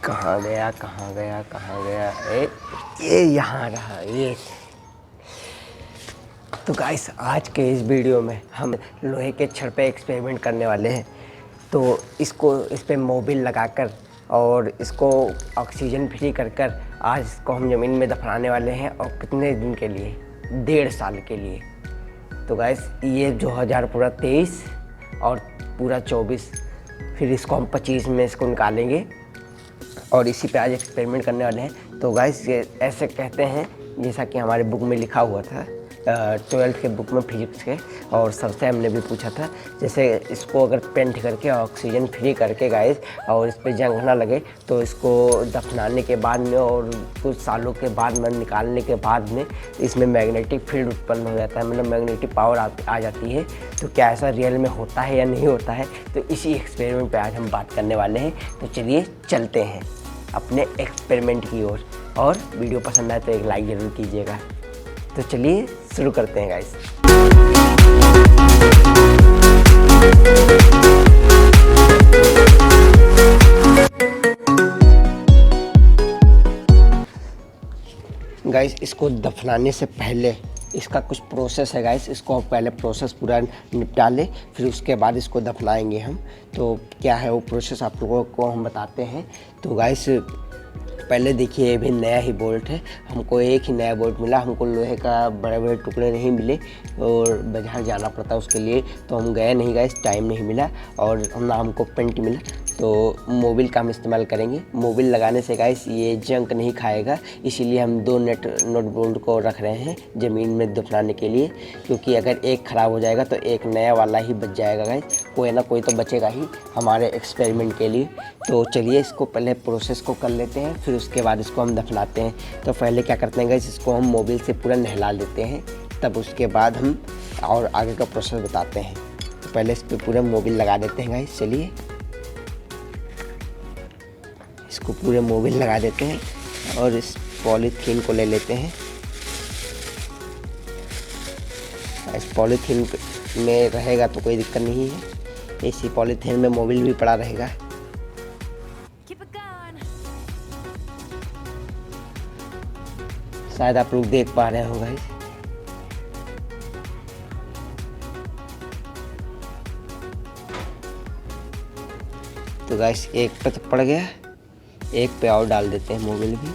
कहाँ गया कहाँ गया कहाँ गया? ये यहाँ रहा ये। तो गाइस आज के इस वीडियो में हम लोहे के छड़ पे एक्सपेरिमेंट करने वाले हैं। तो इस पे मोबिल लगाकर और इसको ऑक्सीजन फ्री कर आज इसको हम ज़मीन में दफनाने वाले हैं। और कितने दिन के लिए? 1.5 साल के लिए। तो गाइस ये 2000 पूरा 23 और पूरा 24, फिर इसको हम 25 में इसको निकालेंगे और इसी पे आज एक्सपेरिमेंट करने वाले हैं। तो गाइस ये ऐसे कहते हैं जैसा कि हमारे बुक में लिखा हुआ था, 12th के बुक में फिजिक्स के, और सबसे हमने भी पूछा था। जैसे इसको अगर पेंट करके ऑक्सीजन फ्री करके गाइस और इस पर जंग ना लगे तो इसको दफनाने के बाद में और कुछ सालों के बाद में निकालने के बाद में इसमें मैग्नेटिक फील्ड उत्पन्न हो जाता है, मतलब मैग्नेटिक पावर आ जाती है। तो क्या ऐसा रियल में होता है या नहीं होता है? तो इसी एक्सपेरिमेंट पे आज हम बात करने वाले हैं। तो चलिए चलते हैं अपने एक्सपेरिमेंट की ओर। और वीडियो पसंद आए तो एक लाइक ज़रूर कीजिएगा। तो चलिए शुरू करते हैं गाइस। गाइस इसको दफनाने से पहले इसका कुछ प्रोसेस है गाइस। इसको पहले प्रोसेस पूरा निपटा ले, फिर उसके बाद इसको दफनाएंगे हम। तो क्या है वो प्रोसेस आप लोगों को हम बताते हैं। तो गाइस पहले देखिए ये भी नया ही बोल्ट है, हमको एक ही नया बोल्ट मिला। हमको लोहे का बड़े बड़े टुकड़े नहीं मिले और बाजार जाना पड़ता उसके लिए, तो हम गए नहीं गए, टाइम नहीं मिला और ना हमको पेंट मिला। तो मोबिल का हम इस्तेमाल करेंगे। मोबिल लगाने से गाइस ये जंक नहीं खाएगा, इसीलिए हम 2 नट बोल्ट को रख रहे हैं ज़मीन में दफनाने के लिए, क्योंकि अगर एक ख़राब हो जाएगा तो एक नया वाला ही बच जाएगा गाइस, कोई ना कोई तो बचेगा ही हमारे एक्सपेरिमेंट के लिए। तो चलिए इसको पहले प्रोसेस को कर लेते हैं, फिर उसके बाद इसको हम दफनाते हैं। तो पहले क्या करते हैं गाइस, इसको हम मोबिल से पूरा नहला लेते हैं, तब उसके बाद हम और आगे का प्रोसेस बताते हैं। तो पहले इस पर पूरा मोबिल लगा देते हैं गाइस। चलिए इसको पूरे मोबिल लगा देते हैं और इस पॉलीथीन को ले लेते हैं। इस पॉलीथीन में रहेगा तो कोई दिक्कत नहीं है, इसी पॉलीथीन में मोबिल भी पड़ा रहेगा। शायद आप लोग देख पा रहे हो गाइस। तो गाइस एक पे तो पड़ गया, एक पे और डाल देते हैं मोबिल भी।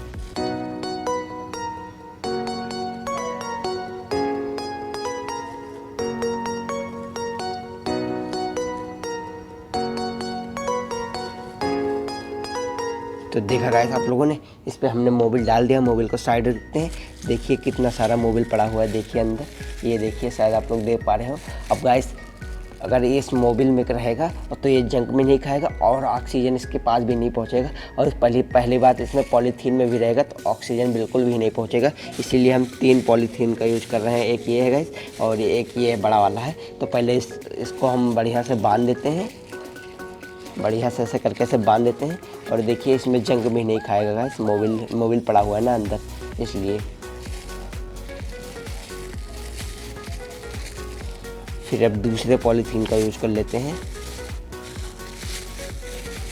तो देखा गाइस आप लोगों ने, इस पे हमने मोबिल डाल दिया। मोबिल को साइड रखते हैं। देखिए कितना सारा मोबिल पड़ा हुआ है, देखिए अंदर, ये देखिए, शायद आप लोग देख पा रहे हो। अब गाइस अगर ये इस मोबिल में रहेगा तो ये जंक में नहीं खाएगा और ऑक्सीजन इसके पास भी नहीं पहुंचेगा। और पहली बात, इसमें पॉलीथीन में भी रहेगा तो ऑक्सीजन बिल्कुल भी नहीं पहुंचेगा। इसीलिए हम 3 पॉलीथीन का यूज कर रहे हैं। एक ये है गाइस और एक ये बड़ा वाला है। तो पहले इसको हम बढ़िया से बांध देते हैं, बढ़िया से ऐसे करके से बांध देते हैं। और देखिए इसमें जंग भी नहीं खाएगा गाइस, मोबिल पड़ा हुआ है ना अंदर, इसलिए। फिर अब दूसरे पॉलीथीन का यूज कर लेते हैं।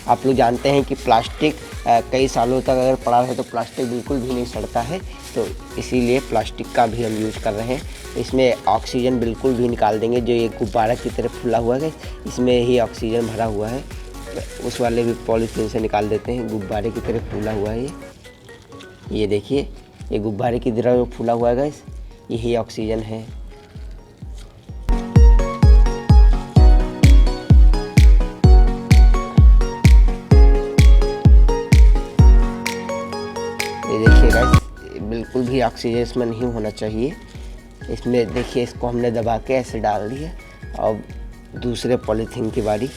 आप लोग जानते हैं कि प्लास्टिक कई सालों तक अगर पड़ा रहे तो प्लास्टिक बिल्कुल भी नहीं सड़ता है, तो इसीलिए प्लास्टिक का भी हम यूज़ कर रहे हैं। इसमें ऑक्सीजन बिल्कुल भी निकाल देंगे। जो ये गुब्बारा की तरफ फूला हुआ है इसमें ही ऑक्सीजन भरा हुआ है, उस वाले भी पॉलीथीन से निकाल देते हैं। गुब्बारे की तरफ फूला हुआ है ये देखिए, ये गुब्बारे की तरह फूला हुआ है गाइस, यही ऑक्सीजन है। ये देखिए गाइस, बिल्कुल भी ऑक्सीजन इसमें नहीं होना चाहिए। इसमें देखिए इसको हमने दबा के ऐसे डाल दिया। अब दूसरे पॉलीथीन की बारी।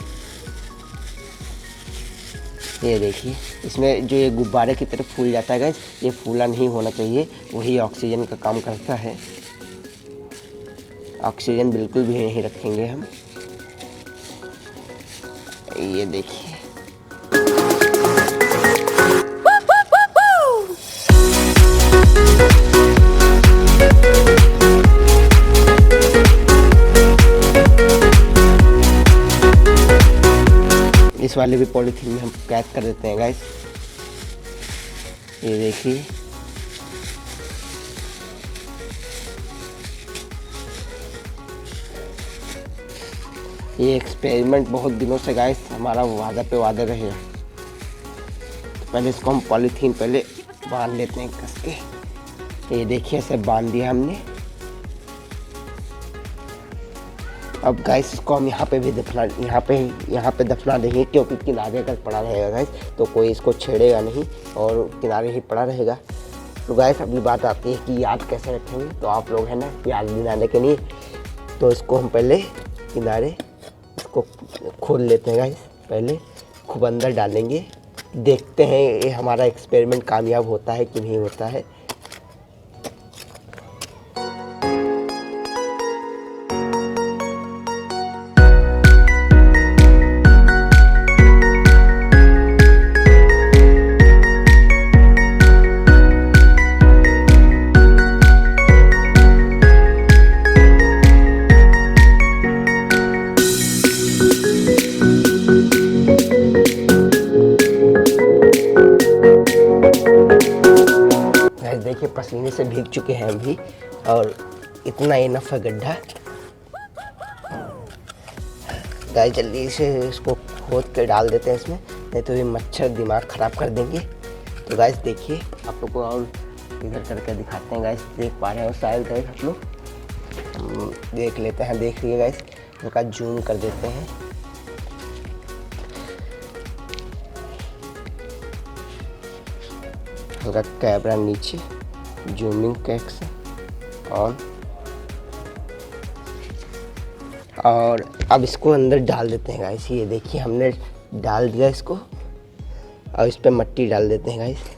ये देखिए इसमें जो ये गुब्बारे की तरफ फूल जाता है गाइस, ये फूला नहीं होना चाहिए, वही ऑक्सीजन का काम करता है। ऑक्सीजन बिल्कुल भी नहीं रखेंगे हम। ये देखिए इस वाले भी पॉलीथीन में हम पैक कर देते हैं गाइस। ये देखिए, ये एक्सपेरिमेंट बहुत दिनों से गाइस हमारा वादा पे वादा रहेगा। तो पहले इसको हम पॉलीथीन पहले बांध लेते हैं कस के। ये देखिए ऐसे बांध दिया हमने। अब गाइस इसको हम यहाँ पे भी दफना दफना देंगे, क्योंकि किनारे अगर पड़ा रहेगा गाइस तो कोई इसको छेड़ेगा नहीं और किनारे ही पड़ा रहेगा। तो गाइस अगली बात आती है कि याद कैसे रखेंगे। तो आप लोग हैं ना याद दिलाने के लिए, तो इसको हम पहले किनारे इसको खोल लेते हैं गाइस। पहले खूब अंदर डालेंगे, देखते हैं ये हमारा एक्सपेरिमेंट कामयाब होता है कि नहीं होता है। देखिए पसीने से भीग चुके हैं हम भी, और इतना इनफ है गड्ढा। गाइस जल्दी से इसको खोद के डाल देते हैं इसमें, नहीं तो ये मच्छर दिमाग ख़राब कर देंगे। तो गाइस देखिए आप लोग को और इधर करके दिखाते हैं। गाइस देख पा रहे हो शायद गाइस आप लोग, देख लेते हैं। देख लिए गाइस, इनका जूम कर देते हैं। हल्का कैमरा नीचे, जूमिंग कैक्स ऑन, और अब इसको अंदर डाल देते हैं गाइस। ये देखिए हमने डाल दिया इसको, और इस पे मिट्टी डाल देते हैं गाइस।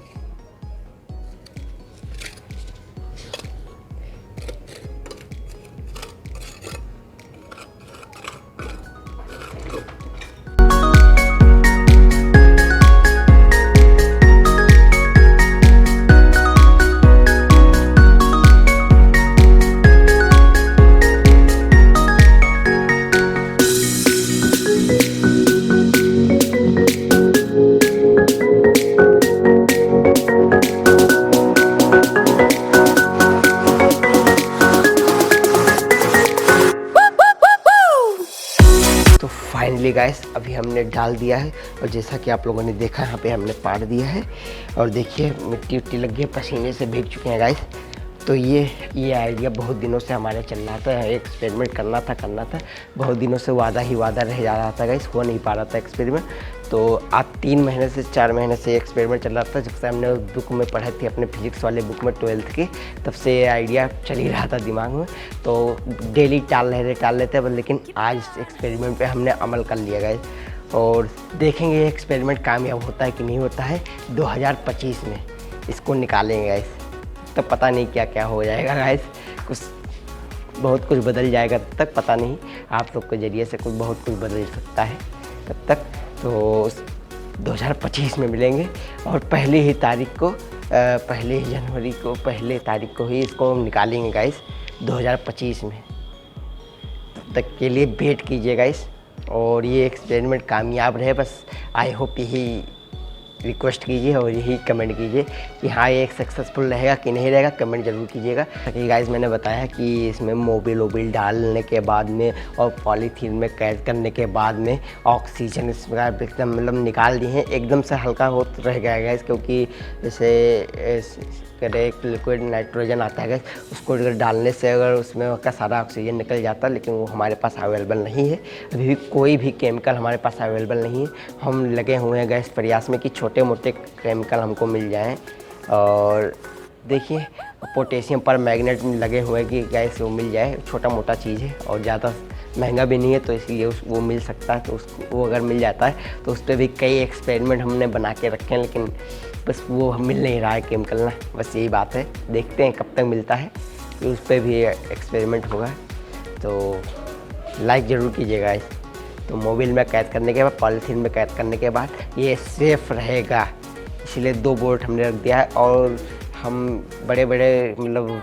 फाइनली गाइस अभी हमने डाल दिया है, और जैसा कि आप लोगों ने देखा यहाँ पे हमने पाड़ दिया है, और देखिए मिट्टी उट्टी लग गई है, पसीने से भीग चुके हैं गाइस। तो ये आइडिया बहुत दिनों से हमारे चल रहा था, एक्सपेरिमेंट करना था। बहुत दिनों से वादा ही वादा रह जा रहा था गाइस, हो नहीं पा रहा था एक्सपेरिमेंट। तो आज 3 महीने से 4 महीने से एक्सपेरिमेंट चल रहा था। जब से हमने बुक में पढ़े थे अपने फिजिक्स वाले बुक में 12th की, तब से ये आइडिया चल ही रहा था दिमाग में। तो डेली टाल रहे थे, लेकिन आज एक्सपेरिमेंट पे हमने अमल कर लिया गाइस, और देखेंगे ये एक्सपेरिमेंट कामयाब होता है कि नहीं होता है। 2025 में इसको निकालेंगे गाइस, तो पता नहीं क्या क्या हो जाएगा गाइस, बहुत कुछ बदल जाएगा। तब तक पता नहीं, आप लोग के ज़रिए से बहुत कुछ बदल सकता है तब तक। तो 2025 में मिलेंगे, और पहली तारीख को ही इसको हम निकालेंगे गाइस 2025 में। तब तक के लिए वेट कीजिए गाइस, और ये एक्सपेरिमेंट कामयाब रहे बस आई होप यही रिक्वेस्ट कीजिए, और यही कमेंट कीजिए कि हाँ ये एक सक्सेसफुल रहेगा कि नहीं रहेगा, कमेंट जरूर कीजिएगा। ताकि गाइस मैंने बताया कि इसमें मोबिल डालने के बाद में और पॉलीथीन में कैद करने के बाद में ऑक्सीजन इसमें एकदम मतलब निकाल दिए हैं, एकदम से हल्का हो रह गया गाइस, क्योंकि जैसे एक लिक्विड नाइट्रोजन आता है गाइस, उसको अगर डालने से अगर उसमें का सारा ऑक्सीजन निकल जाता, लेकिन वो हमारे पास अवेलेबल नहीं है। अभी भी कोई भी केमिकल हमारे पास अवेलेबल नहीं है। हम लगे हुए हैं गैस प्रयास में कि छोटे मोटे केमिकल हमको मिल जाएं। और देखिए पोटेशियम पर मैग्नेट लगे हुए हैं कि गैस वो मिल जाए, छोटा मोटा चीज़ है और ज़्यादा महंगा भी नहीं है, तो इसलिए वो मिल सकता है। तो वो अगर मिल जाता है तो उस पर भी कई एक्सपेरिमेंट हमने बना के रखे हैं, लेकिन बस वो मिल नहीं रहा है केमिकल ना, बस यही बात है। देखते हैं कब तक मिलता है, तो उस पर भी एक्सपेरिमेंट होगा। तो लाइक ज़रूर कीजिएगा इस। तो मोबाइल में कैद करने के बाद, पॉलीथीन में कैद करने के बाद ये सेफ़ रहेगा, इसलिए 2 बोल्ट हमने रख दिया है। और हम बड़े बड़े मतलब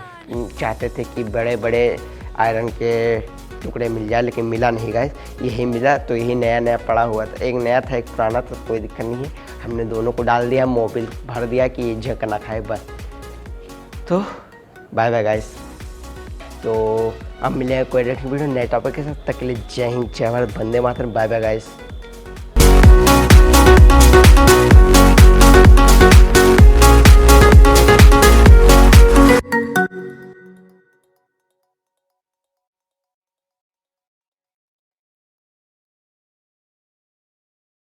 चाहते थे कि बड़े बड़े आयरन के टुकड़े मिल जाए, लेकिन मिला नहीं गाइस, यही मिला। तो यही नया पड़ा हुआ था, एक नया था एक पुराना था, कोई दिक्कत नहीं है। हमने दोनों को डाल दिया, मोबिल भर दिया कि ये झक ना खाए बस। तो बाय बाय गाइस। तो अब मिले कोई वीडियो नए टॉपिक के साथ, तक के लिए जय हिंद, जय Bharat, Vande Mataram, bye bye guys.